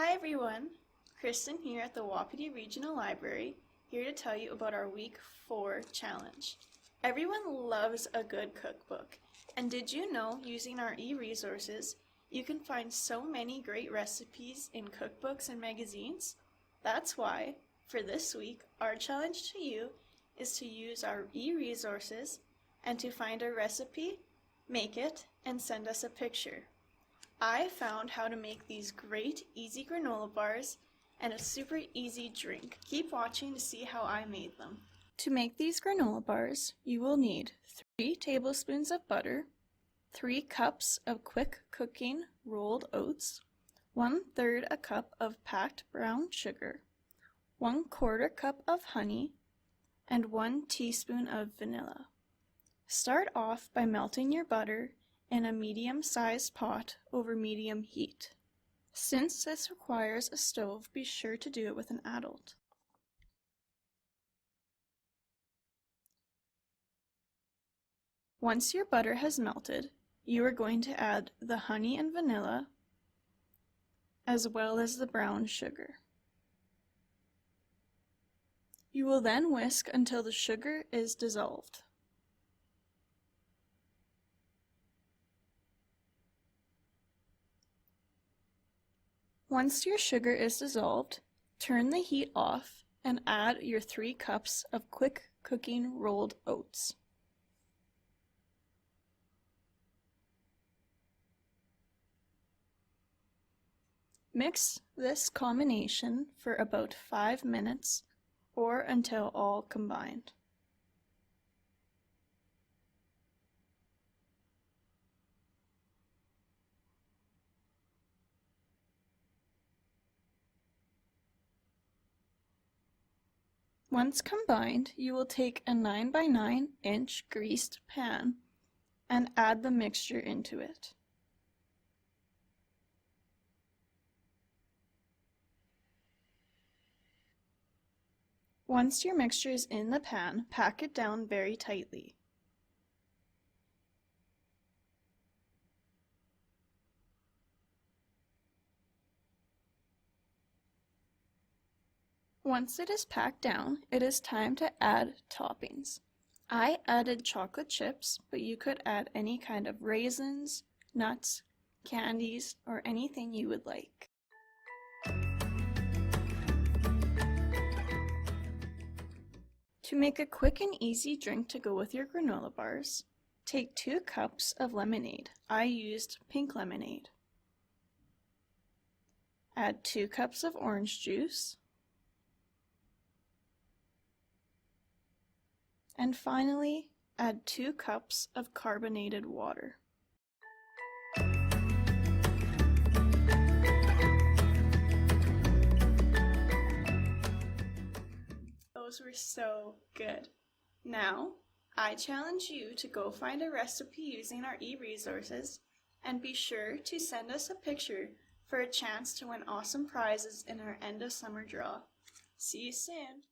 Hi everyone, Kristen here at the Wapiti Regional Library, here to tell you about our Week 4 challenge. Everyone loves a good cookbook, and did you know using our e-resources, you can find so many great recipes in cookbooks and magazines? That's why, for this week, our challenge to you is to use our e-resources and to find a recipe, make it, and send us a picture. I found how to make these great, easy granola bars and a super easy drink. Keep watching to see how I made them. To make these granola bars, you will need 3 tablespoons of butter, 3 cups of quick cooking rolled oats, 1/3 a cup of packed brown sugar, 1/4 cup of honey, and 1 teaspoon of vanilla. Start off by melting your butter in a medium-sized pot over medium heat. Since this requires a stove, be sure to do it with an adult. Once your butter has melted, you are going to add the honey and vanilla, as well as the brown sugar. You will then whisk until the sugar is dissolved. Once your sugar is dissolved, turn the heat off and add your 3 cups of quick cooking rolled oats. Mix this combination for about 5 minutes or until all combined. Once combined, you will take a 9 by 9 inch greased pan and add the mixture into it. Once your mixture is in the pan, pack it down very tightly. Once it is packed down, it is time to add toppings. I added chocolate chips, but you could add any kind of raisins, nuts, candies, or anything you would like. To make a quick and easy drink to go with your granola bars, take 2 cups of lemonade. I used pink lemonade. Add 2 cups of orange juice. And finally, add 2 cups of carbonated water. Those were so good. Now, I challenge you to go find a recipe using our e-resources and be sure to send us a picture for a chance to win awesome prizes in our end of summer draw. See you soon!